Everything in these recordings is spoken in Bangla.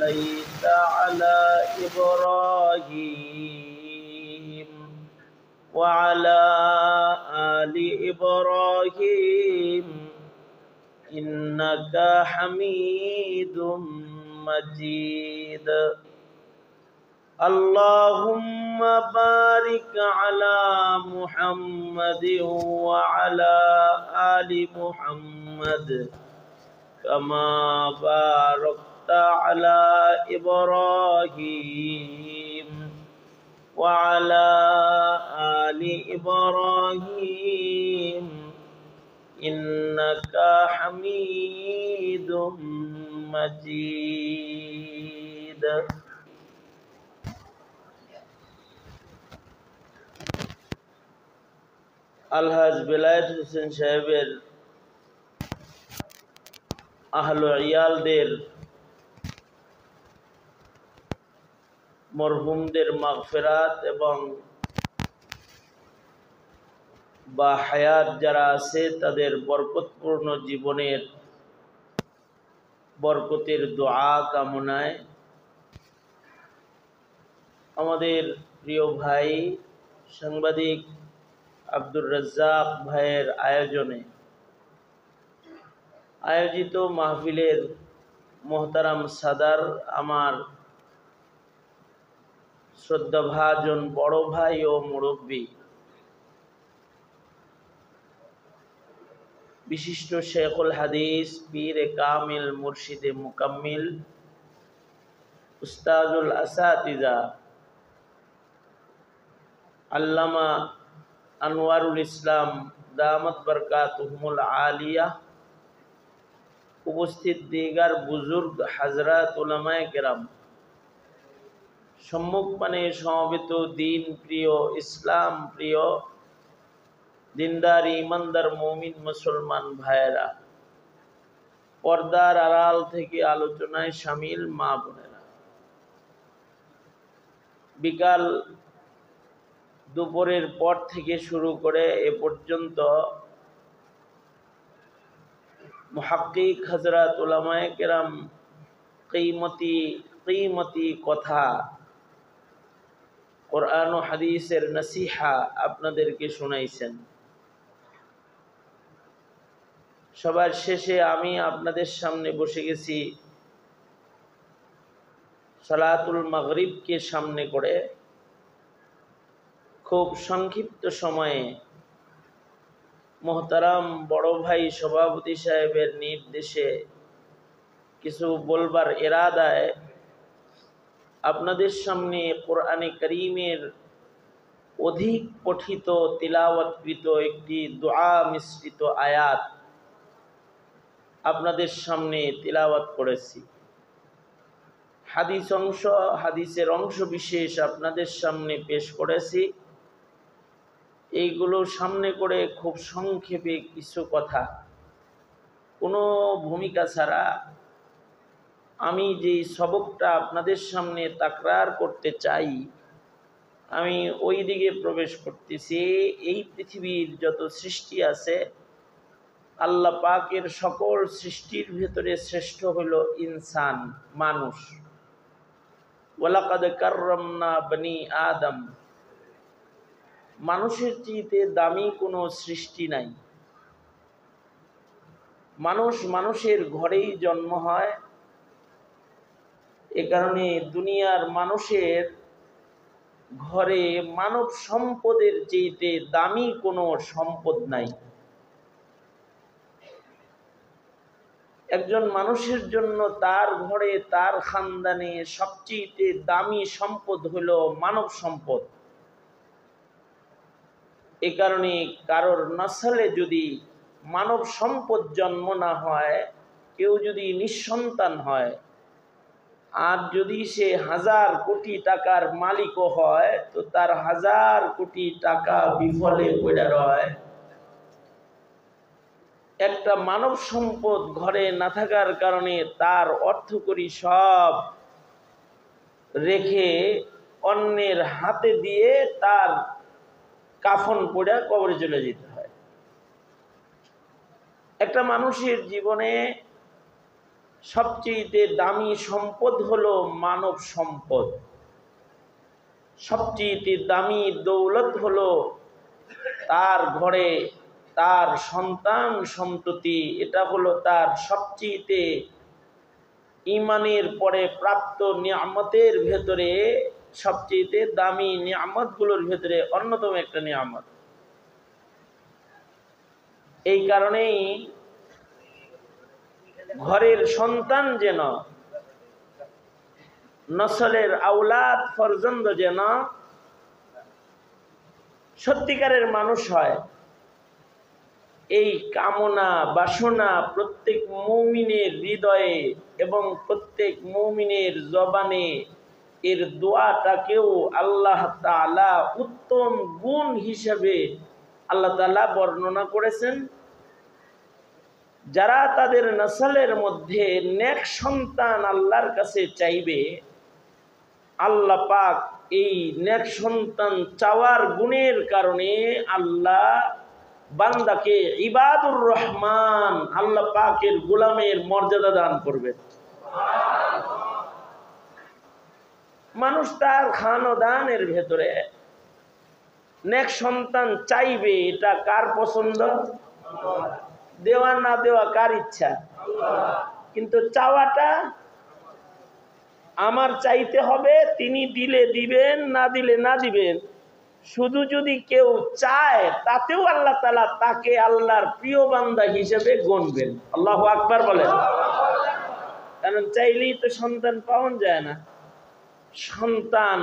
صليت على إبراهيم وعلى آل إبراهيم إنك حميد مجيد اللهم بارك على محمد وعلى آل محمد كما باركت على إبراهيم وعلى آل إبراهيم إنك حميد مجيد আলহাজ বেলায়েত হোসেন সাহেবের আহলে ইয়ালদের মরহুমদের মাগফিরাত এবং বা হায়াত যারা আছে তাদের বরকতপূর্ণ জীবনের বরকতের দোয়া কামনায় আমাদের প্রিয় ভাই সাংবাদিক আব্দুর রাজ্জাক ভাইয়ের আয়োজনে আয়োজিত মাহফিলের মোহতারাম সাদার, আমার শ্রদ্ধাভাজন বড় ভাই ও মুরব্বী বিশিষ্ট শেখুল হাদিস পীর কামিল মুর্শিদে মুকাম্মিল উস্তাজুল আসাতিজা আল্লামা আনোয়ারুল ইসলাম দামাত বরকাতুহুমুল আলিয়া, উপস্থিত দিগার বুজুর্গ হাজরাত উলামায়ে কেরাম, সম্মুখপানে সমবেত দিন প্রিয় ইসলাম প্রিয় দিনদার ইমানদার মুমিন মুসলমান ভাইয়েরা, পর্দার আড়াল থেকে আলোচনায় শামিল মা বোনেরা, বিকাল দুপুরের পর থেকে শুরু করে এ পর্যন্ত মুহাক্কিক হযরত উলামায়ে কেরাম কিমতি কথা কোরআন ও হাদিসের নসিহা আপনাদেরকে শোনাইছেন। সবার শেষে আমি আপনাদের সামনে বসে গেছি সালাতুল মাগরিবকে সামনে করে খুব সংক্ষিপ্ত সময়ে মোহতারাম বড় ভাই সভাপতি সাহেবের নির্দেশে কিছু বলবার ইরাদায় আপনাদের সামনে কোরআনে কারীমের অধিক পঠিত তিলাওয়াতকৃত একটি দোয়া মিশ্রিত আয়াত আপনাদের সামনে তিলাওয়াত করেছি। হাদিসের অংশ বিশেষ আপনাদের সামনে পেশ করেছি। এইগুলো সামনে করে খুব সংক্ষেপে কিছু কথা, কোনো ভূমিকা ছাড়া আমি যেই সবকটা আপনাদের সামনে তাকরার করতে চাই, আমি ওই দিকে প্রবেশ করতেছি। এই পৃথিবীর যত সৃষ্টি আছে, আল্লাহ পাকের সকল সৃষ্টির ভেতরে শ্রেষ্ঠ হলো ইনসান, মানুষ। ওয়ালাকাদ কাররামনা বনি আদম, মানুষের চেয়ে দামি কোনো সৃষ্টি নাই। মানুষের ঘরেই জন্ম হয়, এ কারণে দুনিয়ার মানুষের ঘরে মানব সম্পদের চেয়ে দামি কোনো সম্পদ নাই। একজন মানুষের জন্য তার ঘরে তার খানদানে সবচেয়ে দামি সম্পদ হলো মানব সম্পদ। এ কারণে কারোর নসলে যদি মানব সম্পদ জন্ম না হয়, কেউ যদি নিঃসন্তান হয়, আর যদি সে 1000 কোটি টাকার মালিকও হয়, তো তার 1000 কোটি টাকা বিফলে পড়ে রয়। একটা মানব সম্পদ ঘরে না থাকার কারণে তার অর্থকড়ি সব রেখে অন্যের হাতে দিয়ে তার কাফন পড়ে কবরে চলে যেতে হয়। একটা মানুষের জীবনে সবচেয়ে দামি সম্পদ হলো মানব সম্পদ। সবচেয়ে দামি দৌলত হলো তার ঘরে তার সন্তান সন্ততি। এটা হলো তার সবচেয়ে ঈমানের পরে প্রাপ্ত নিয়ামতের ভেতরে সবচেয়ে দামি নিয়ামতগুলোর ভেতরে অন্যতম একটা নিয়ামত। এই কারণেই ঘরের সন্তান যেন, নসলের আওলাদ ফরজন্দ যেন সত্যিকারের মানুষ হয়, এই কামনা বাসনা প্রত্যেক মুমিনের হৃদয়ে এবং প্রত্যেক মুমিনের জবানে এর দোয়াটাকেও আল্লাহ তাআলা উত্তম গুণ হিসেবে আল্লাহ তাআলা বর্ণনা করেছেন। যারা তাদের নসলের মধ্যে নেক সন্তান আল্লাহর কাছে চাইবে, আল্লাহ পাক এই নেক সন্তান চাওয়ার গুণের কারণে আল্লাহ বান্দাকে ইবাদুর রহমান, আল্লাহ পাকের গোলামের মর্যাদা দান করবে। মানুষ তার খানো দানের ভেতরে নেক সন্তান চাইবে, এটা কার পছন্দ? দেওয়া না দেওয়া কার ইচ্ছা? কিন্তু চাওয়াটা আমার চাইতে হবে, তিনি দিলে দিবেন, না দিলে না দিবেন। শুধু যদি কেউ চায় তাতেও আল্লাহ তাআলা তাকে আল্লাহর প্রিয় বান্দা হিসেবে গণবেন। আল্লাহু আকবার বলেন। কারণ চাইলেই তো সন্তান পাওয়া যায় না। সন্তান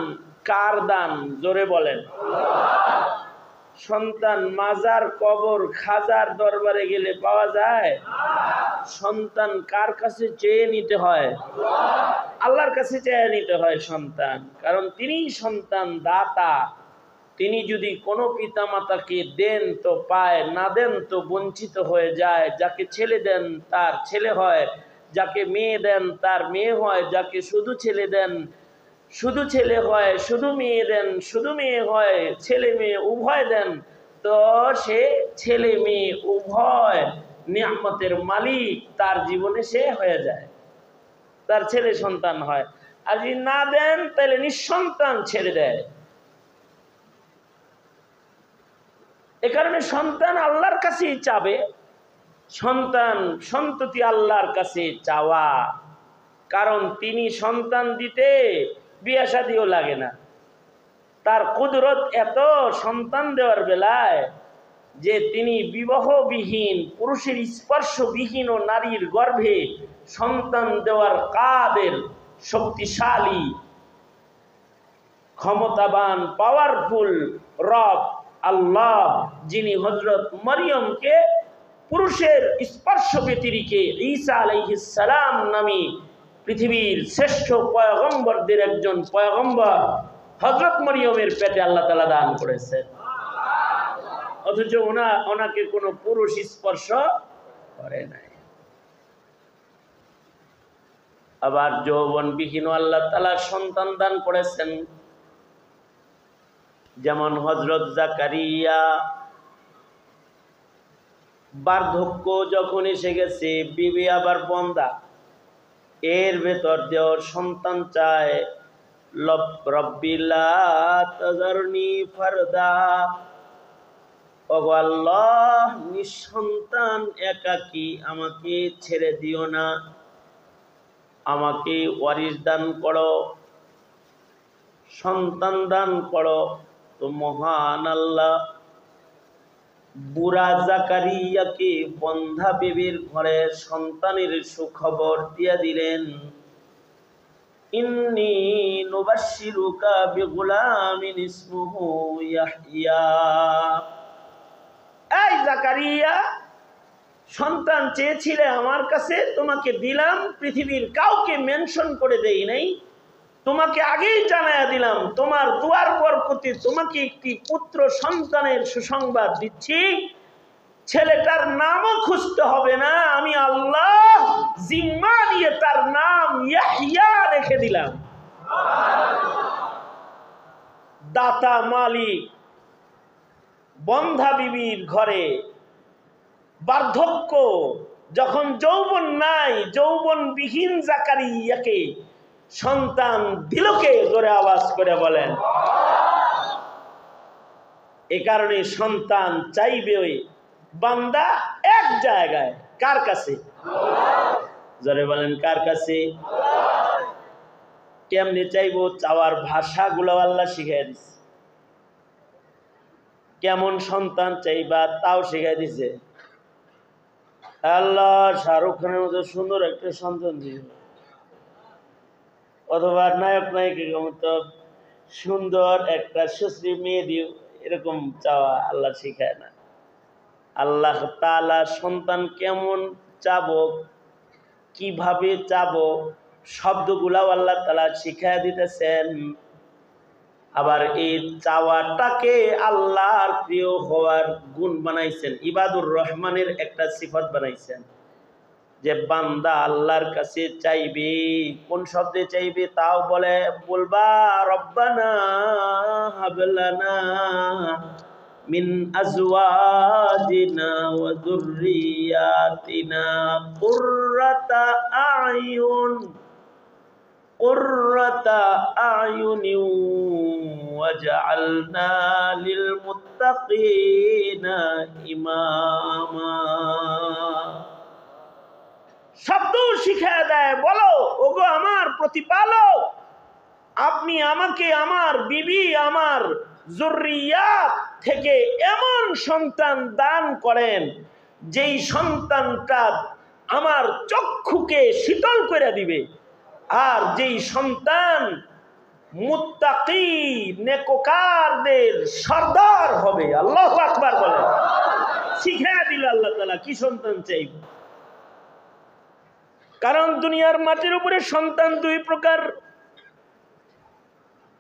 কার দান? জোরে বলেন। সন্তান মাজার, কবর, খাজার দরবারে গেলে পাওয়া যায়? সন্তান কার কাছে চেয়ে নিতে হয়? আল্লাহর কাছে চেয়ে নিতে হয় সন্তান, কারণ তিনিই সন্তান দাতা। তিনি যদি কোনো পিতা মাতাকে দেন তো পায়, না দেন তো বঞ্চিত হয়ে যায়। যাকে ছেলে দেন তার ছেলে হয়, যাকে মেয়ে দেন তার মেয়ে হয়, যাকে শুধু ছেলে দেন শুধু ছেলে হয়, শুধু মেয়ে দেন শুধু মেয়ে হয়, ছেলে মেয়ে উভয় দেন তো সে ছেলে মেয়ে উভয় নিয়ামতের মালিক তার জীবনে সে হয়ে যায়, তার ছেলে সন্তান হয়। আর যদি না দেন তাহলে নিঃসন্তান ছেড়ে দেয়। এ কারণে সন্তান আল্লাহর কাছেই চাবে, সন্তান সন্ততি আল্লাহর কাছে চাওয়া, কারণ তিনি সন্তান দিতে বিয়ে শাদিও লাগে না। তার কুদরত এত সন্তান দেওয়ার বেলায় যে তিনি বিবাহবিহীন, পুরুষের স্পর্শবিহীন ও নারীর গর্ভে সন্তান দেওয়ার কাদের, শক্তিশালী, ক্ষমতাবান, পাওয়ারফুল রব আল্লাহ, যিনি হযরত মরিয়মকে পুরুষের স্পর্শ ব্যতিরেকে ঈসা আলাইহিস সালাম নামী পৃথিবীর শ্রেষ্ঠ পয়গম্বরদের একজন পয়গম্বর হযরত মরিয়মের পেটে আল্লাহ তাআলা দান করেছেন, অথচ ওনাকে কোনো পুরুষ স্পর্শ করে নাই। আবার যৌবনবিহীন আল্লাহ তাআলা সন্তান দান করেছেন, যেমন হযরত জাকারিয়া। বার্ধক্য যখন এসে গেছে, বিবি আবার বন্দা, এর ভেতর দেওয়ার সন্তান চায়। রব্বি লা তাযারনি ফারদা, ওগো আল্লাহ নিঃসন্তান একাকী আমাকে ছেড়ে দিও না, আমাকে ওয়ারিস দান করো, সন্তান দান করো। তো মহান আল্লাহ বুড়া জাকারিয়াকে বন্ধা বেবির ঘরে সন্তানের সুখবর দিয়ে দিলেন। ইন্নী নুবাশশিরুকা বিগুলামিন ইসমুহু ইয়াহইয়া। এই জাকারিয়া, সন্তান চেয়েছিলে আমার কাছে, তোমাকে দিলাম, পৃথিবীর কাউকে মেনশন করে দেই নাই, তোমাকে আগেই জানায়া দিলাম, তোমার দুয়ার বরকতে তোমাকে একটি পুত্র সন্তানের সুসংবাদ দিচ্ছি। ছেলেটার নামও খুঁজতে হবে না, আমি আল্লাহ জিম্মা নিয়ে তার নাম ইয়াহইয়া রেখে দিলাম। দাতা মালিক বন্ধা বিবির ঘরে বার্ধক্য, যখন যৌবন নাই, যৌবনবিহীন জাকারিয়াকে সন্তান দিল কে? জোরে আওয়াজ করে বলেন। এ কারণে সন্তান চাইবে ওই বান্দা এক জায়গায়, কার কাছে? জোরে বলেন কার কাছে? কেমনে চাইবো? চাওয়ার ভাষাগুলো আল্লাহ শিখাই দিছে। কেমন সন্তান চাইবা তাও শিখাই দিছে আল্লাহ। শাহরুখ খানের মতো সুন্দর একটা সন্তান দিও, অথবা নায়ক নায়িকার মতো সুন্দর একটা সুশ্রী মেয়ে দিও, এরকম চাওয়া আল্লাহ শিখায় না। আল্লাহ তাআলা সন্তান কেমন চাবো, কিভাবে চাবো, শব্দগুলাও আল্লাহ তাআলা শিখায় দিতেছেন। আবার এই চাওয়াটাকে আল্লাহর প্রিয় হওয়ার গুণ বানাইছেন, ইবাদুর রহমানের একটা সিফত বানাইছেন, যে বান্দা আল্লাহর কাছে চাইবে। কোন শব্দে চাইবে তাও বলবা রব্বানা হাবলানা মিন আজওয়াজিনা ওয়া যুররিয়াতিনা কুররাতা আয়ুন ওয়াজআলনা লিল মুত্তাকিনা ইমামা। শব্দ শিখায় দেয়, বলো ওগো আমার প্রতিপালক, আপনি আমাকে আমার বিবি, আমার যুররিয়াত থেকে এমন সন্তান দান করেন যেই সন্তানটা আমার চক্ষুকে শীতল করে দিবে, আর যেই সন্তান মুত্তাকি নেককারদের সর্দার হবে। আল্লাহু আকবার বলেন। শিখায় দিল আল্লাহ তাআলা কি সন্তান চাইবে। কারণ দুনিয়ার মাটির উপরে সন্তান দুই প্রকার।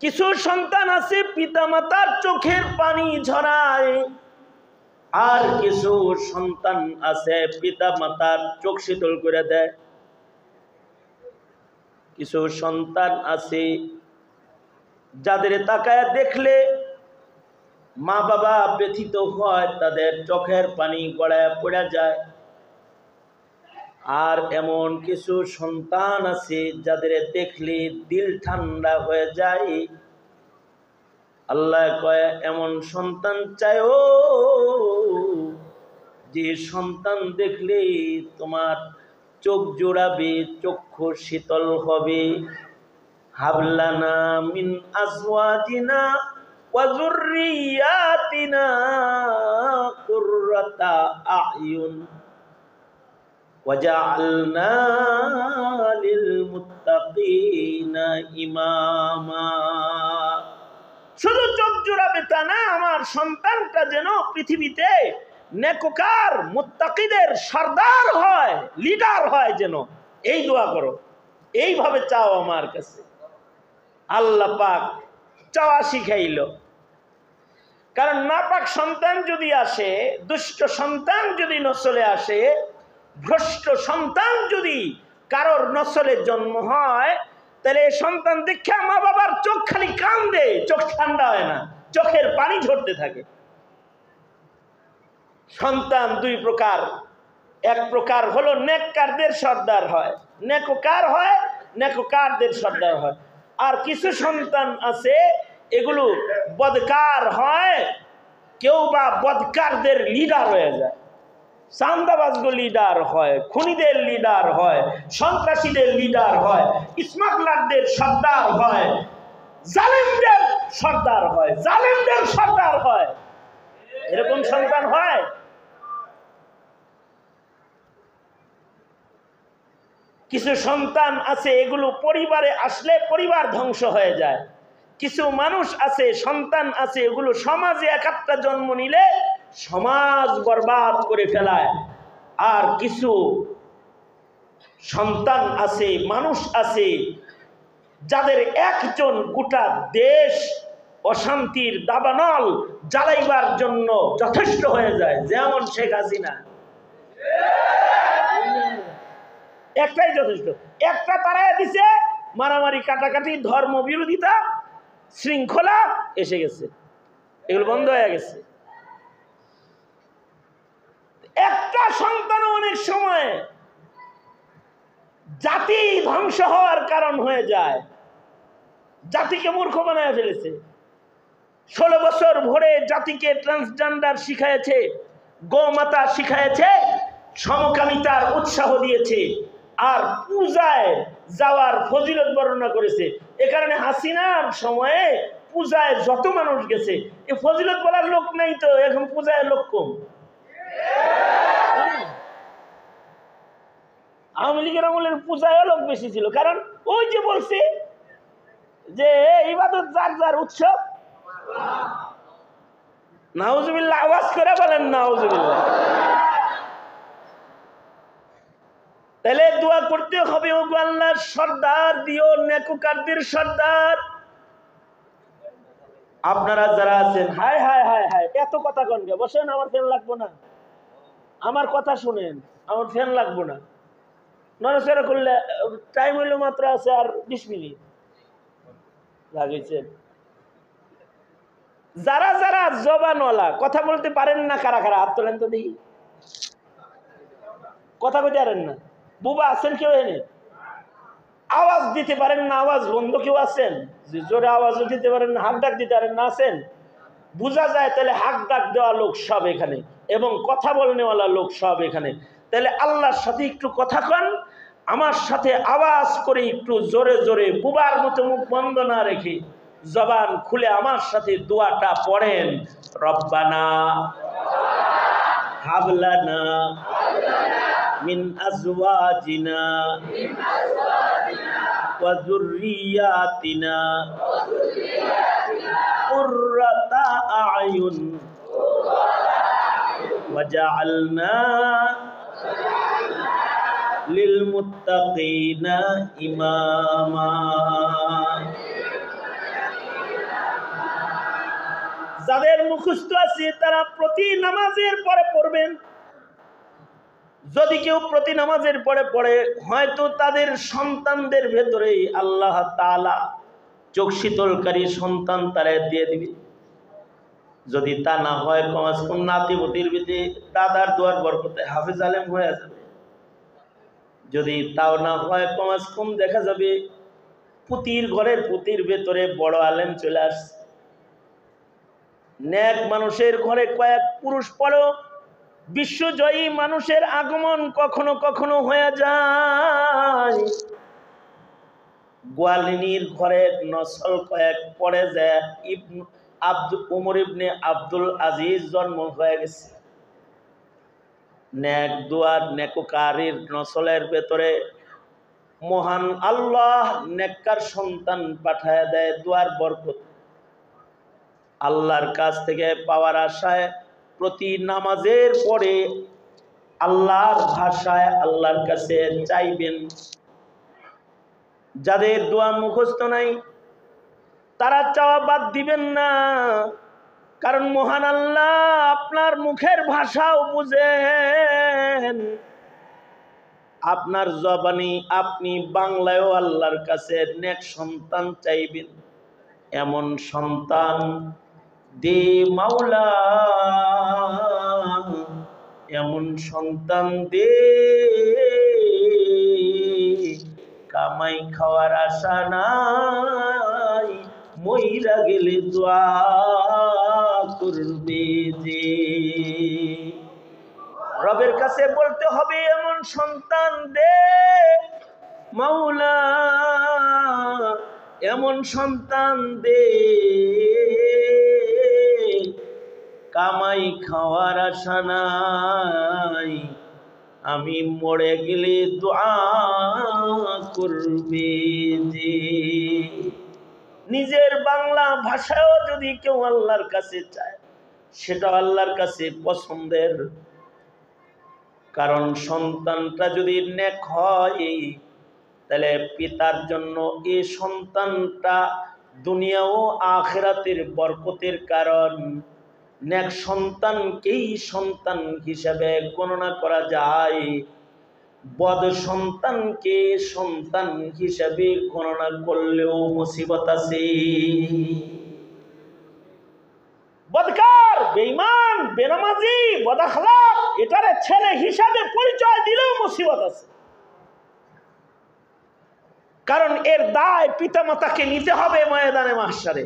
কিছু সন্তান আছে পিতামাতার চোখের পানি ঝরায়, আর কিছু সন্তান আছে পিতামাতার চোখ শীতল করে দেয়। কিছু সন্তান আছে যাদের তাকায় দেখলে মা বাবা ব্যথিত হয়, তাদের চোখের পানি গড়ায় পড়ে যায়। আর এমন কিছু সন্তান আছে যাদের দেখলে দিল ঠান্ডা হয়ে যায়। আল্লাহ কয় এমন সন্তান চাইও যে সন্তান দেখলে তোমার চোখ জোড়াবে, চক্ষু শীতল হবে। হাবলানা মিন আজওয়াজিনা ওয়া যুররিয়াতিনা কুররাতা আয়ুন ওয়াজআলনা লিল মুত্তাকিনা ইমামা। শুধু চোখ জোড়াবে তা না, আমার সন্তানটা যেন পৃথিবীতে নেককার মুত্তাকিদের সর্দার হয়, লিডার হয়, যেন এই দোয়া করো, এইভাবে চাও আমার কাছে। আল্লাহ পাক চাওয়া শিখাইল। কারণ নাপাক সন্তান যদি আসে, দুষ্ট সন্তান যদি নসলে আসে, ভ্রষ্ট সন্তান যদি কারোর নসলে জন্ম হয়, তাহলে এই সন্তান দেখে মা বাবার চোখ খালি কান্দে, চোখ ঠান্ডা হয় না, চোখের পানি ঝরতে থাকে। সন্তান দুই প্রকার। এক প্রকার হলো নেককারদের সর্দার হয়, নেককার হয়, নেককারদের সর্দার হয়। আর কিছু সন্তান আছে এগুলো বদকার হয়, কেউ বা বদকারদের লিডার হয়ে যায়। চান্দাবাজদের লিডার হয়, খুনিদের লিডার হয়, সন্ত্রাসীদের লিডার হয়, স্মাগলারদের সর্দার হয়, জালেমদের সর্দার হয়, জালেমদের সর্দার হয়। এরকম সন্তান হয়। কিছু সন্তান আছে এগুলো পরিবারে আসলে পরিবার ধ্বংস হয়ে যায়। কিছু মানুষ আছে, সন্তান আছে, এগুলো সমাজে এক একটা জন্ম নিলে সমাজ বরবাদ করে ফেলায়। আর কিছু সন্তান আছে, মানুষ আছে, যাদের একজন গোটা দেশ অশান্তির দাবানল জ্বালাইবার জন্য যথেষ্ট হয়ে যায়, যেমন শেখ হাসিনা। একটাই যথেষ্ট, একটা তারায় দিছে, মারামারি কাটাকাটি ধর্ম বিরোধিতা শৃঙ্খলা এসে গেছে, এগুলো বন্ধ হয়ে গেছে। একটা পিতা সন্তান অনেক সময় জাতি ধ্বংস হওয়ার কারণ হয়ে যায়। জাতিকে মূর্খ বানায় ফেলেছে। 16 বছর ভরে জাতিকে ট্রান্সজেন্ডার শিখাইছে, গোমাতা শিখাইছে, সমকামিতার উৎসাহ দিয়েছে, আর পূজায় যাওয়ার ফজিলত বর্ণনা করেছে। এ কারণে হাসিনার সময়ে পূজায় যত মানুষ গেছে, এই ফজিলত বলার লোক নাই, তো এখন পূজায় লোক কম। আওয়ামী লীগের আমলের পূজায় লোক বেশি ছিল, কারণ ওই যে বলছে যে ইবাদত যার যার উৎসব। নাউজুবিল্লাহ, আওয়াজ করে বলেন নাউজুবিল্লাহ। তাহলে দোয়া করতে হবে, ওগো আল্লাহর সর্দার দিও, নেকুকারদের সর্দার। আপনারা যারা আছেন, হায় হায় হায় হায়, এত কথা কন গে? বসেন, আমার ফ্যান লাগবো না, আমার কথা শুনেন, আমার ফ্যান লাগবো না। নড়াচড়া করলে টাইম হইলো মাত্র আছে আর 20 মিনিট লাগিয়েছেন। যারা যারা জবানওয়ালা, কথা বলতে পারেন না, কারা কারা হাত তোলেন তো দেখি। কথা কইতে পারেন না, বুবা আছেন কেউ? এনে আওয়াজ দিতে পারেন না, আওয়াজ বন্ধ কেউ আছেন? জোরে আওয়াজও দিতে পারেন না, হাক ডাক দিতে পারেন না, আছেন? বুঝা যায় তাহলে হাক ডাক দেওয়া লোক সব এখানে, এবং কথা বলনেওয়ালা লোক সব এখানে। তাহলে আল্লাহর সাথে একটু কথা কন, আমার সাথে আওয়াজ করে একটু জোরে জোরে, বুবার মতো মুখ বন্ধ না রেখে জবান খুলে আমার সাথে দোয়াটা পড়েন। রব্বানা হাবলানা মিন আজওয়াজিনা ওয়া যুররিয়াতিনা কুররাতা আয়ুন ওয়াজআলনা লিল মুত্তাকিনা ইমামা। যাদের মুখস্থ আছে তারা প্রতি নামাজের পরে পড়বেন। যদি কেউ প্রতি নামাজের পরে পড়ে, হয়তো তাদের সন্তানদের ভেতরে আল্লাহ তাআলা চোখ শীতলকারী সন্তান তারা দিয়ে দিবে। যদি তা না হয়, কমাস কম নাতিপুতির ভিতরে দাদার দোয়ার বরকতে হাফেজ আলেম হয়ে যাবে। যদি তাও না হয়, কমাস কম দেখা যাবে পুতির ঘরের পুতির ভেতরে বড় আলেম চলে আসছে। নেক মানুষের ঘরে কয়েক পুরুষ পড়ো, বিশ্বজয়ী মানুষের আগমন কখনো কখনো হয়ে যায়। গোয়ালিনীর ঘরে নসল কয়েক পড়ে যায়, উমর ইবনে আব্দুল আজিজ জন্ম হয়ে গেছে। নেক দুয়ার নেককারীর নসলের ভেতরে মহান আল্লাহ নেককার সন্তান পাঠায় দেয় দুয়ার বরকত। আল্লাহর কাছ থেকে পাওয়ার আশায় প্রতি নামাজের পরে আল্লাহর ভাষায় আল্লাহর কাছে চাইবেন। যাদের দোয়া মুখস্থ নাই তারা চাওয়া বাদ দিবেন না, কারণ মহান আল্লাহ আপনার মুখের ভাষাও বুঝেন। আপনার জবানি আপনি বাংলায়ও আল্লাহর কাছে নেক সন্তান চাইবেন। এমন সন্তান দে মাওলা, এমন সন্তান দে, কামাই খাওয়ার আশা নাই, মইরা গেলে দোয়া করবে যে। রবের কাছে বলতে হবে, এমন সন্তান দে মাওলা, এমন সন্তান দে, কামাই খাওয়ার আশা নাই, আমি মরে গেলে দোয়া করবে যে। নিজের বাংলা ভাষায়ও যদি কেউ আল্লাহর কাছে চায়, সেটা আল্লাহর কাছে পছন্দের। কারণ সন্তানটা যদি নেক হয়, তাহলে পিতার জন্য এই সন্তানটা দুনিয়া ও আখিরাতের বরকতের কারণ। নেক সন্তানকেই সন্তান হিসাবে গণনা করা যায়, বদ সন্তানকে সন্তান হিসাবে গণনা করলেও মুসিবত আছে। বদকার, বেঈমান, বেনামাজি, বদাখলাক এটারে ছেলে হিসাবে পরিচয় দিলেও মুসিবত আছে, কারণ এর দায় পিতামাতাকে নিতে হবে ময়দানে মাহশারে।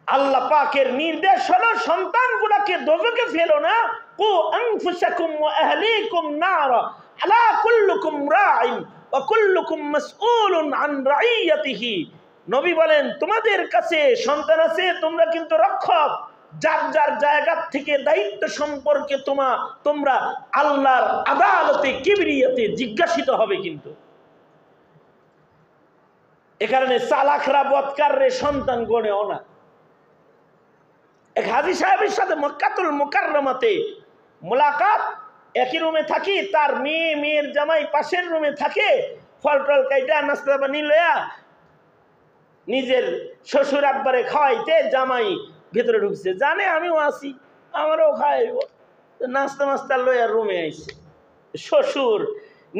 আল্লাহ পাকের নির্দেশ হলো সন্তানগুলোকে দোজখে ফেলো না, কু আনফুসাকুম ওয়া আহলিকুম নারা আলা কুল্লুকুম রাইন ওয়া কুল্লুকুম মাসউলুন আন রাইয়াতিহি। নবী বলেন, তোমাদের কাছে সন্তান আছে, তোমরা কিন্তু রক্ষক, যার যার জায়গা থেকে দায়িত্ব সম্পর্কে তোমরা আল্লাহর আদালতে কিবরিয়াতে জিজ্ঞাসিত হবে। কিন্তু এ কারণে চালাকরা বদকাররে সন্তান গণেও না। এক হাজী সাহেবের সাথে মক্কাতুল মুকাররমাতে মোলাকাত, একই রুমে থাকি, তার মেয়ের জামাই পাশের রুমে থাকে, ফল টল কাইটা নাস্তা পানি লয়া নিজের শ্বশুর আব্বারে খাওয়াইতে জামাই ভেতরে ঢুকছে, জানে আমিও আছি, আমারও খাওয়াইব, নাস্তা মাস্তা লয়া রুমে আইছে। শ্বশুর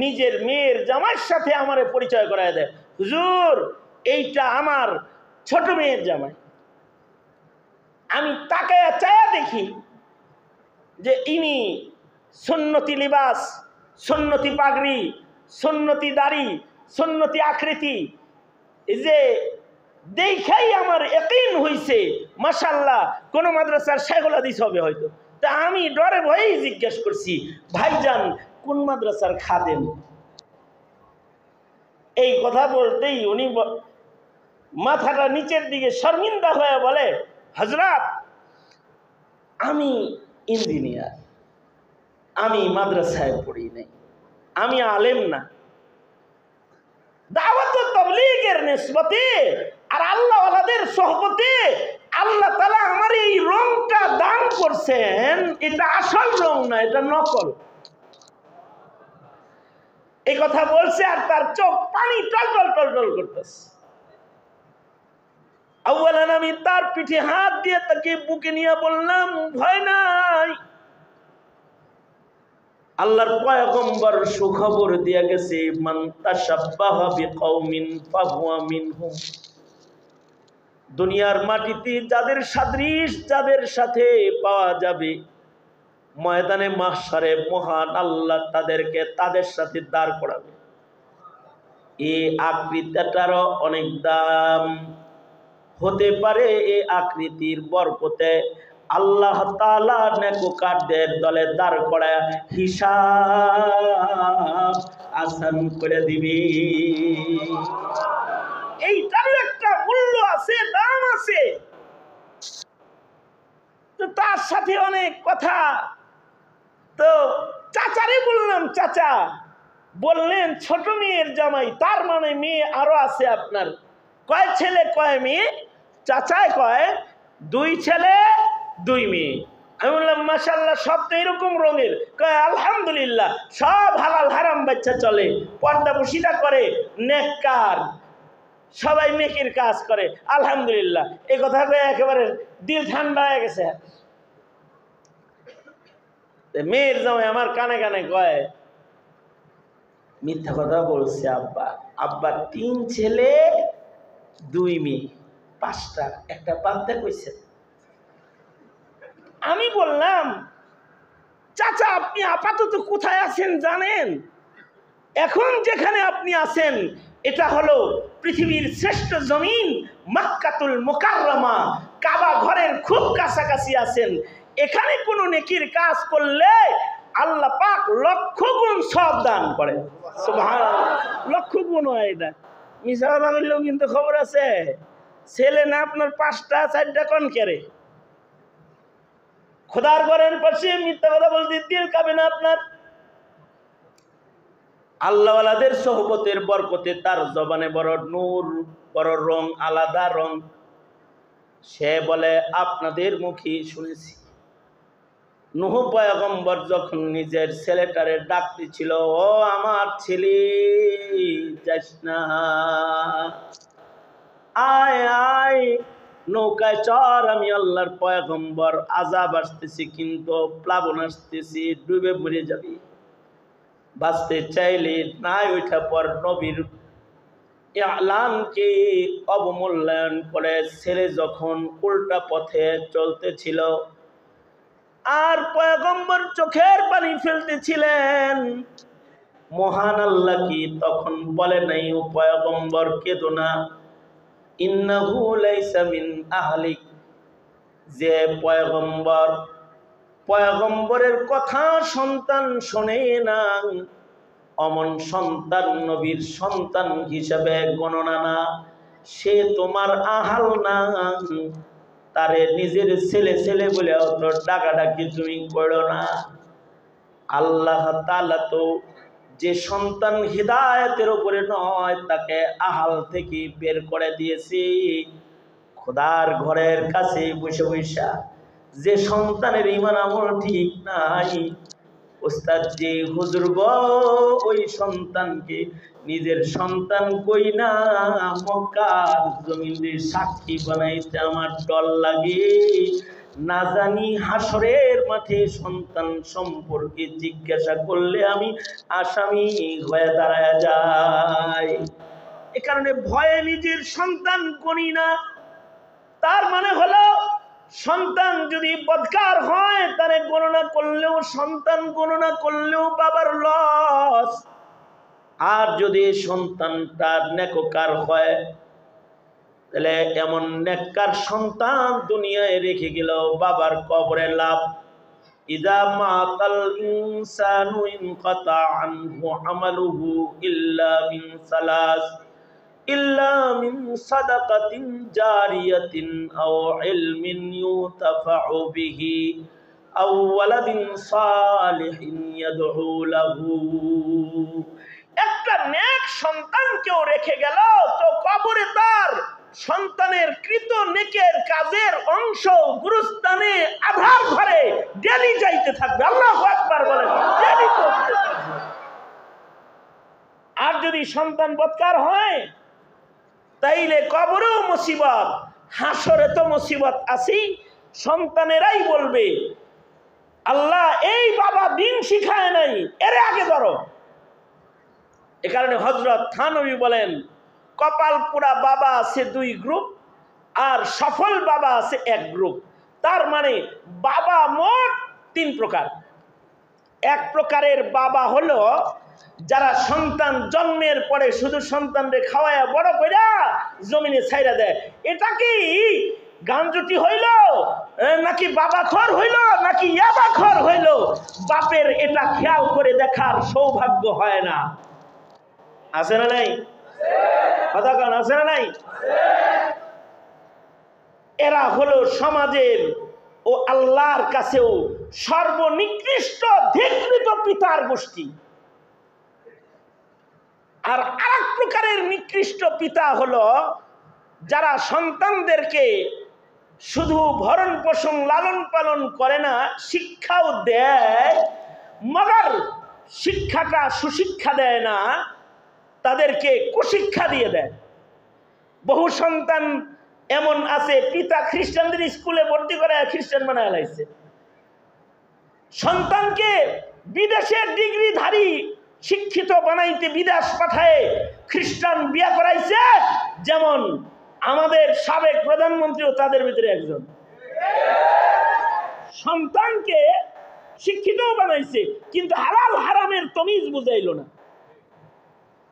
নিজের মেয়ের জামাইয়ের সাথে আমারে পরিচয় করায় দেয়, হুজুর এইটা আমার ছোট মেয়ের জামাই। আমি তাকায়া চায়া দেখি যে ইনি সুন্নতি লিবাস, সুন্নতি পাগড়ি, সুন্নতি দাড়ি, সুন্নতি আকৃতি, এই যে দেখাই আমার ইয়াকিন হইছে মাশাআল্লাহ কোন মাদ্রাসার শাইখুল হাদিস হবে হয়তো। তা আমি ডরে ভয়েই জিজ্ঞেস করছি, ভাইজান কোন মাদ্রাসার খাদেম? এই কথা বলতেই উনি মাথাটা নিচের দিকে শর্মিন্দা হয়ে বলে, হযরত আমি ইঞ্জিনিয়ার, আমি মাদ্রাসায় পড়ি নাই, আমি আলেম না। দাওয়াত ও তাবলীগের নিসবতে আর আল্লাহ ওয়ালাদের সোহবতে আল্লাহ তাআলা আমার এই রংটা দান করছেন, এটা আসল রং না, এটা নকল। এই কথা বলছে আর তার চোখ পানি টলটল টলটল করতেছে। আউয়ালান আমি তার পিঠে হাত দিয়ে তাকে বুকে নিয়ে বললাম, ভয় নাই, আল্লাহর পয়গম্বর সুখবর দিয়া গেছে, মান তাশাব্বাহা বিকওমিন ফাহুয়া মিনহুম। দুনিয়ার মাটিতে যাদের সাদৃশ যাদের সাথে পাওয়া যাবে, ময়দানে মাহশারে মহান আল্লাহ তাদেরকে তাদের সাথে দাঁড় করাবে। এই আকৃতিটারও অনেক দাম হতে পারে, এই আকৃতির বরকতে আল্লাহ তাআলা নেককারদের দলে দাঁড় করায় হিসাব আসান করে দিবে। এইটারও একটা মূল্য আছে, দাম আছে। তো তার সাথে অনেক কথা। তো চাচারে বললাম, চাচা বললেন ছোট মেয়ের জামাই, তার মানে মেয়ে আরো আছে আপনার। কয় ছেলে কয় মেয়ে? চাচায় কয় 2 ছেলে 2 মেয়ে। আমি বললাম মাশাআল্লাহ, সব তো এরকম রঙের? কয় আলহামদুলিল্লাহ, সব হালাল হারাম বাচ্চা চলে, পর্দা বসিটা করে, নেককার, সবাই নেকির কাজ করে, আলহামদুলিল্লাহ। এই কথা কয়ে একেবারে দিল ঠান্ডা হয়ে গেছে। মেয়ের জামাই আমার কানে কানে কয়, মিথ্যা কথা বলছে আব্বা, আব্বার 3 ছেলে 2 মেয়ে, 5টা, একটা বান্দা কইছে। আমি বললাম, চাচা আপনি আপাতত কোথায় আছেন জানেন? এখন যেখানে আপনি আছেন এটা হলো পৃথিবীর শ্রেষ্ঠ জমিন মক্কাতুল মুকাররমা, কাবা ঘরের খুব কাছাকাছি আছেন। এখানে কোনো নেকির কাজ করলে আল্লাহ পাক লক্ষ গুণ সওয়াব দান করেন। সুবহানাল্লাহ, লক্ষ গুণ হয়। এটা মিছা কথা বললেও কিন্তু খবর আছে। ছেলে না আপনার 5টা 4টা কোন কেরে? খোদার ঘরের পাশে মিথ্যা কথা বলতে দিল কাবে না আপনার। আল্লাহওয়ালাদের সোহবতের বরকতে তার জবানে বড় নূর, বড় রং, আলাদা রং। সে বলে আপনাদের মুখে শুনেছি, নূহ পয়গম্বর যখন নিজের ছেলেটারে ডাকতেছিল, ও আমার ছেলে যাস না, আয় আয় নৌকায় চর, আমি আল্লাহর পয়গম্বর, আযাব আসতেছি কিন্তু প্লাবন আসতেছি, ডুবে মরে যাবি, বাঁচতে চাইলে নাই ওইটা পর। নবীর ইলানকে অবমূল্যায়ন করে ছেলে যখন উল্টা পথে চলতেছিল, আর পয়গম্বর চোখের পানি ফেলতেছিলেন। মহান আল্লাহ কি তখন বলে নাই, ও পয়গম্বর কেঁদো না, ইন্নাহু লাইসা মিন আহলিক, যে পয়গম্বরের কথা সন্তান শোনে না, অমন সন্তান নবীর সন্তান হিসাবে গণনা না, সে তোমার আহাল না, তারে নিজের ছেলে ছেলে বলে অত ডাকাডাকি তুমি করো না। আল্লাহ তাআলা তো যে সন্তান হিদায়াতের উপরে নয় তাকে আহাল থেকে বের করে দিয়েছে। খোদার ঘরের কাছে বসে বসে যে সন্তানের ঈমান আমল ঠিক নাই, ওস্তাদ যে হুজুর গো ওই সন্তানকে নিজের সন্তান কই না মক্কার জমিনে সাক্ষী বানাইতে আমার ডর লাগে। না জানি হাসরের মাঠে সন্তান সম্পর্কে জিজ্ঞাসা করলে আমি আসামি হয়ে দাঁড়ায় যাই। এ কারণে ভয়ে নিজের সন্তান করি না। তার মানে হলো সন্তান যদি বদকার হয় তারে গণনা করলেও, সন্তান গণনা করলেও বাবার লস। আর যদি সন্তানটা নেককার হয় তাহলে এমন নেককার সন্তান দুনিয়ায় রেখে গেল বাবার কবরে লাভ। ইযা মাতাল ইনসানু ইনকাতা আনহু আমালুহু ইল্লা মিন সালাস, ইল্লা মিন সাদাকাতিন জারিয়াতিন আও ইলমিন ইউতাফাউ বিহি আও ওয়ালাদিন সালিহিন ইয়াদউ লাহু। একটা নেক সন্তান কেউ রেখে গেল তো কবরে তার সন্তানের কৃত নেকের কাজের অংশ গুরুস্থানে আধার ঘরে ডেলি যাইতে থাকবে। আল্লাহু আকবার বলেন, ডেলি করতে থাকবে। আর যদি সন্তান বদকার হয় তাইলে কবরেও মুসিবত, হাসরে তো মুসিবত আছে। সন্তানেরাই বলবে আল্লাহ এই বাবা দিন শিখায় নাই, এর আগে ধরো। এ কারণে হযরত থানবী বলেন কপাল পুরা বাবা আছে দুই গ্রুপ আর সফল বাবা আছে এক গ্রুপ। তার মানে বাবা মোট তিন প্রকার। এক প্রকারের বাবা হলো যারা সন্তান জন্মের পরে শুধু সন্তানকে খাওয়ায়া বড় কইরা জমিনে ছাইরা দেয়। এটা কি গাঞ্জুটি হইল নাকি বাবাখর হইল নাকি ইয়াবাখর হইল, বাপের এটা খেয়াল করে দেখার সৌভাগ্য হয় না। আছে না নাই? কথা কান আছে না নাই? এরা হলো সমাজের ও আল্লাহর কাছেও সর্বনিকৃষ্ট ধিকৃত পিতার গোষ্ঠী। আর আরেক প্রকারের নিকৃষ্ট পিতা হলো যারা সন্তানদেরকে শুধু ভরণ পোষণ লালন পালন করে না, শিক্ষাও দেয়, মগর শিক্ষাটা সুশিক্ষা দেয় না, তাদেরকে কুশিক্ষা দিয়ে দেয়। বহু সন্তান এমন আছে পিতা খ্রিস্টানদের স্কুলে ভর্তি করে খ্রিস্টান বানায় লাইছে। সন্তানকে বিদেশের ডিগ্রিধারী শিক্ষিত বানাইতে বিদেশ পাঠায় খ্রিস্টান বিয়া করাইছে। যেমন আমাদের সাবেক প্রধানমন্ত্রীও তাদের ভিতরে একজন। সন্তানকে শিক্ষিত বানাইছে কিন্তু হালাল হারামের তমিজ বুঝাইল না,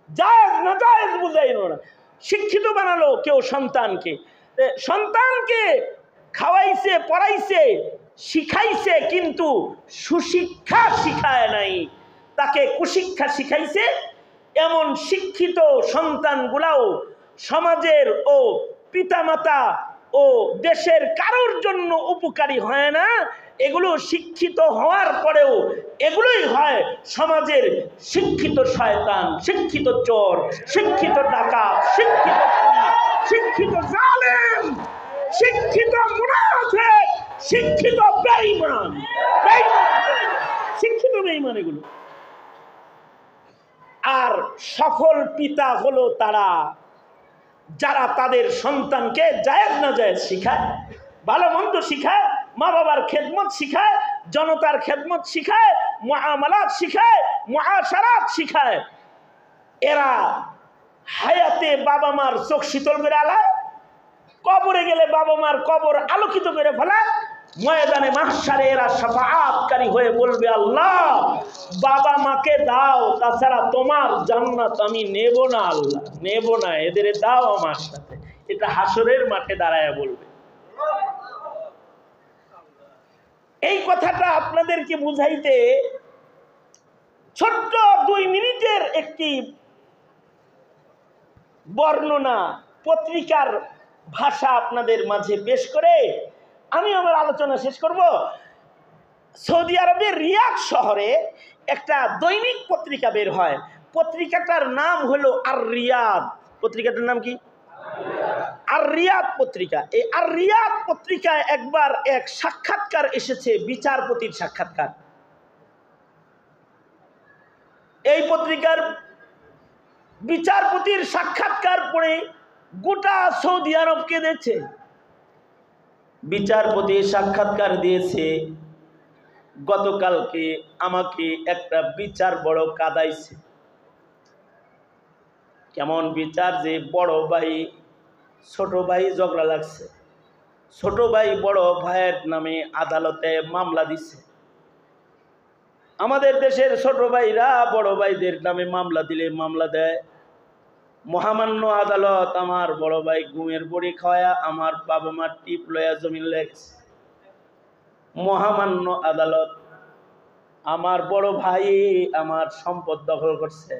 জায়েজ না জায়েজ বুঝাইল না। শিক্ষিত বানালো কেউ সন্তানকে, সন্তানকে খাওয়াইছে পড়াইছে শিখাইছে কিন্তু সুশিক্ষা শিখায় নাই, তাকে কুশিক্ষা শিখাইছে। এমন শিক্ষিত সন্তানগুলাও সমাজের ও পিতামাতা ও দেশের কারোর জন্য উপকারী হয় না। এগুলো শিক্ষিত হওয়ার পরেও এগুলোই হয় সমাজের শিক্ষিত শয়তান, শিক্ষিত চোর, শিক্ষিত ডাকাত, শিক্ষিত শিক্ষিত জালেম, শিক্ষিত মুনাফিক, শিক্ষিত বেঈমান। শিক্ষিত বেঈমান এগুলো। আর সফল পিতা হলো তারা যারা তাদের সন্তানকে জায়েজ না জায়েজ শিখায়, ভালো মন্দ শিখায়, মা বাবার খেদমত শিখায়, জনতার খেদমত শিখায়, মুআমালাত শিখায়, মুআশারাত শিখায়। এরা হায়াতে বাবা মার চোখ শীতল করে আলায়, কবরে গেলে বাবা মার কবর আলোকিত করে ফেলায়, ময়দানে মাহশারে এরা শাফাআতকারী হয়ে বলবে, আল্লাহ বাবা মাকে দাও, তাছাড়া তোমার জান্নাত আমি নেব না, আল্লাহ নেব না, এদের দাও আমার সাথে। এটা হাসরের মাঠে দাঁড়ায় বলবে। এই কথাটা আপনাদেরকে বুঝাইতে ছোট্ট 2 মিনিটের একটি বর্ণনা পত্রিকার ভাষা আপনাদের মাঝে পেশ করে আমি আমার আলোচনা শেষ করব। সৌদি আরবের রিয়াদ শহরে একটা দৈনিক পত্রিকা বের হয়। পত্রিকাটার নাম হলো আর রিয়াদ। পত্রিকাটার নাম কি? আর রিয়াদ পত্রিকা। এই আর রিয়াদ পত্রিকায় একবার এক সাক্ষাৎকার এসেছে, বিচারপতির সাক্ষাৎকার। এই পত্রিকার বিচারপতির সাক্ষাৎকার পড়ে গোটা সৌদি আরব কেঁদেছে। বিচারপতি সাক্ষাৎকার দিয়েছে, গতকালকে আমাকে একটা বিচার বড় কাঁদাইছে। কেমন বিচার? যে বড় ভাই ছোট ভাই ঝগড়া লাগছে, ছোট ভাই বড় ভাইয়ের নামে আদালতে মামলা দিছে। আমাদের দেশের ছোট ভাইরা বড় ভাইদের নামে মামলা দিলে মামলা দেয়। মহামান্য আদালত আমার বড় ভাই ঘুমের বড়ি খাওয়া আমার বাবা মার টিপ লয়া জমিন লেগেছে। মহামান্য আদালত আমার বড় ভাই আমার সম্পদ দখল করছে,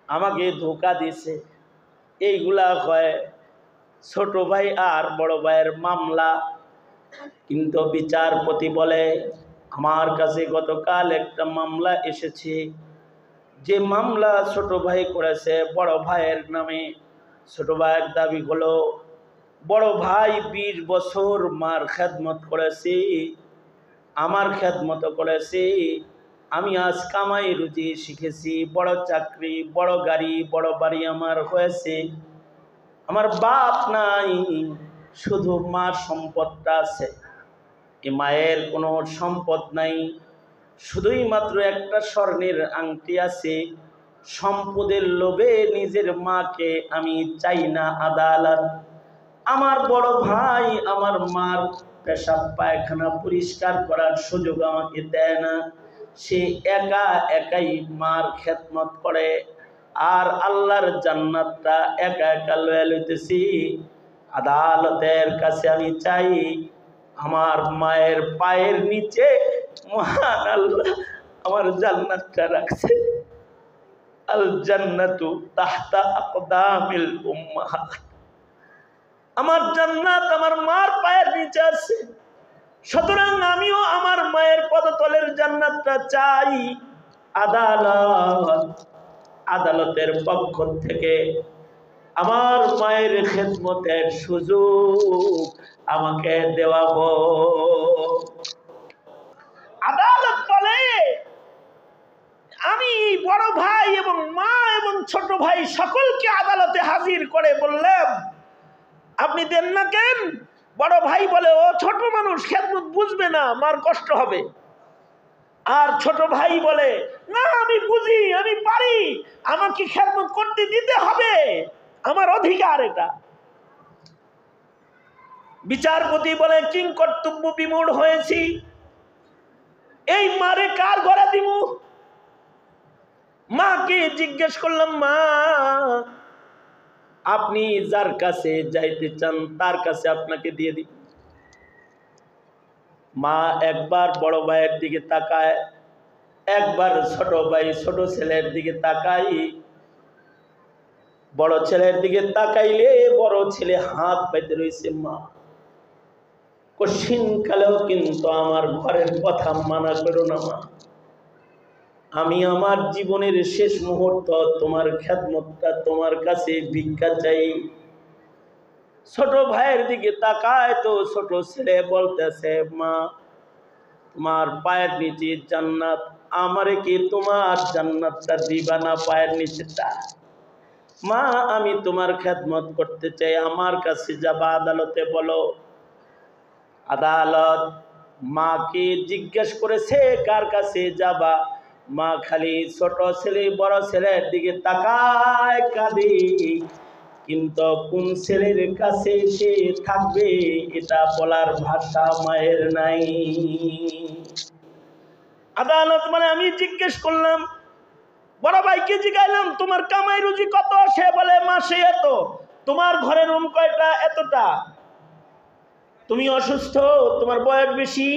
আমাকে ধোকা দিয়েছে, এইগুলা হয় ছোট ভাই আর বড় ভাইয়ের মামলা। কিন্তু বিচারপতি বলে, আমার কাছে গতকাল একটা মামলা এসেছে, যে মামলা ছোট ভাই করেছে বড় ভাইয়ের নামে। ছোট ভাইয়ের দাবি হলো, বড় ভাই 20 বছর মার খেদমত করেছে, আমার খেদমত করেছে, আমি আজ কামাই রুজি শিখেছি, বড় চাকরি, বড় গাড়ি, বড় বাড়ি আমার হয়েছে, আমার বাপ নাই, শুধু মার সম্পদটা আছে। এই মায়ের কোনো সম্পদ নাই, শুধুই মাত্র একটা স্বর্ণের আংটি আছে। সম্পদের লোভে নিজের মাকে আমি চাই না আদালত। আমার বড় ভাই আমার মার পেশাব পায়খানা পরিষ্কার করার সুযোগ আমাকে দেয় না, সে একা একাই মার খেদমত করে, আর আল্লাহর জান্নাতটা একা একা লয়ে লইতেছি। আদালতের কাছে আমি চাই, আমার মায়ের পায়ের নিচে মহান আল্লাহ আমার জান্নাতটা রাখছে। আল জান্নাতু তাহতা আকদামিল উম্মাহাত। আমার জান্নাত আমার মার পায়ের নিচে আছে, সুতরাং আমিও আমার মায়ের পদতলের জান্নাতটা চাই। আদালতের পক্ষ থেকে আমার মায়ের খেদমতের সুযোগ আমাকে দেওয়া হোক। আদালত বলে, আমি বড় ভাই এবং মা এবং ছোট ভাই সকলকে আদালতে হাজির করে বললাম, আপনি দেন না কেন? বড় ভাই বলে, ও ছোট মানুষ, খেদমত বুঝবে না, মার কষ্ট হবে। আর ছোট ভাই বলে, না আমি বুঝি, আমি পারি, আমাকে খেদমত করতে দিতে হবে, আমার অধিকার এটা। বিচারপতি বলে, কিং কর্তব্য বিমূঢ় হয়েছি, এই মারে কার ঘরে দিব? মাকে জিজ্ঞেস করলাম, মা আপনি যার কাছে যাইতে চান তার কাছে আপনাকে দিয়ে দিই। মা একবার বড় ভাইয়ের দিকে তাকায়, একবার ছোট ভাই ছোট ছেলের দিকে তাকাই। বড় ছেলের দিকে তাকাইলে বড় ছেলে হাত পাইতে রয়েছে। মা কঠিন কালেও কিন্তু আমার ঘরের কথা মানা করো না মা, আমি আমার জীবনের শেষ মুহূর্ত তোমার খেদমতটা তোমার কাছে ভিক্ষা চাই। ছোট ভাইয়ের দিকে তাকায় তো ছোট ছেলে বলতেছে, মা তোমার পায়ের নিচে জান্নাত, আমারে কি তোমার জান্নাতটা দিবা না? পায়ের নিচেটা মা আমি তোমার খেদমত করতে চাই, আমার কাছে যাবা, আদালতে বলো। আদালত মাকে জিজ্ঞেস করেছে কার কাছে যাবা, মা খালি ছোট ছেলে বড় ছেলের দিকে তাকায় কাঁদে, কিন্তু কোন ছেলের কাছে সে থাকবে এটা বলার ভাষা মায়ের নাই। আদালত মানে আমি জিজ্ঞেস করলাম, বড় ভাইকে জিজ্ঞাইলাম তোমার কামাই রুজি কত? সে বলে মাসে এত। তোমার ঘরের রুম কয়টা? এতটা। তুমি অসুস্থ, তোমার বয়স বেশি,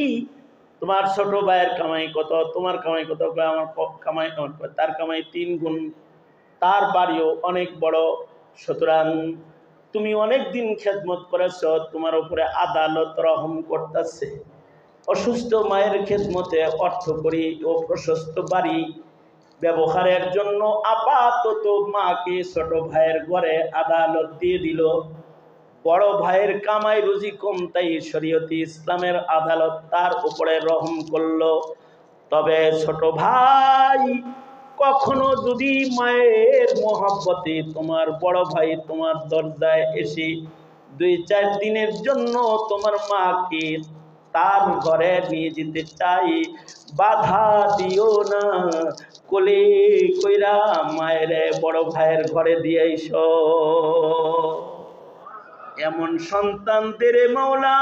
তোমার ছোট ভাইয়ের কামাই কত? তোমার কামাই কত? আমার কামাই, তার কামাই 3 গুণ, তার বাড়িও অনেক বড়, সুতরাং তুমি অনেক দিন খেদমত করেছ, তোমার উপরে আদালত রহম করতেছে। অসুস্থ মায়ের খেদমতে অর্থ করি ও প্রশস্ত বাড়ি ব্যবহারের জন্য আপাতত মাকে ছোট ভাইয়ের ঘরে আদালত দিয়ে দিল। বড় ভাইয়ের কামাই রুজি কম, তাই শরীয়তে ইসলামের আদালত তার উপরে রহম করলো। তবে ছোট ভাই, কখনো যদি মায়ের মহব্বতে তোমার বড় ভাই তোমার দরজায় এসে 2-4 দিনের জন্য তোমার মাকে তার ঘরে নিয়ে যেতে চাই, বাধা দিও না, কোলে কইরা মায়ের বড় ভাইয়ের ঘরে দিয়ে এসো। এমন সন্তান দে মাওলা,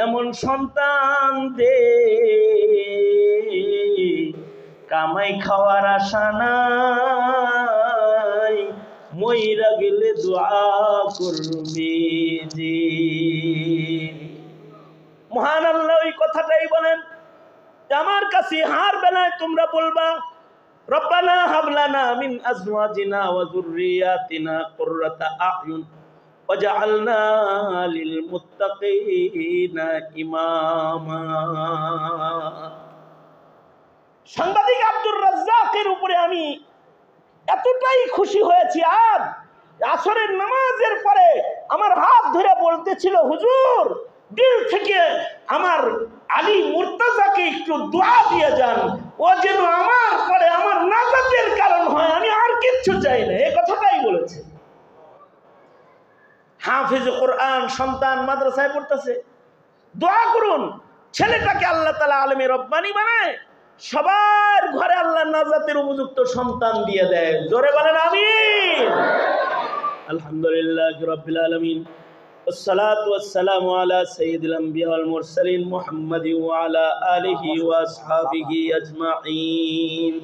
এমন সন্তান দে, কামাই খাওয়ার আশা নাই, মইরা গেলে দোয়া করবি জি। মহান আল্লাহ ওই কথাটাই বলেন, আমার কাছে হার বেলায় তোমরা বলবা রব্বানা হাবলানা মিন আজওয়াজিনা ওয়া যুররিয়াতিনা কুররাতা আ'য়ুন ওয়াজআলনা লিল মুত্তাকিনা ইমামা। সাংবাদিক আব্দুর রাজ্জাকের উপরে আমি এতটাই খুশি হয়েছি, আর আসরের নামাজের পরে আমার হাত ধরে বলতেছিল, হুজুর দিল থেকে আমার আলী মুর্তাজাকে একটু দোয়া দিয়ে যান, ও যেন আমার পরে আমার নাজাতের কারণ হয়, আমি আর কিচ্ছু চাই না। এই কথাটাই বলেছে। হাফিজ কোরআন সন্তান মাদ্রাসায় পড়তেছে, দোয়া করুন ছেলেটাকে আল্লাহ তাআলা আলেমে রব্বানি বানায়, সবার ঘরে আল্লাহ নাজাতের উপযুক্ত সন্তান দিয়ে দেয়। জোরে বলেন আমিন। আলহামদুলিল্লাহি রাব্বিল আলামিন, والصلاة والسلام على سيد الأنبياء والمرسلين محمد وعلى آله وأصحابه أجمعين।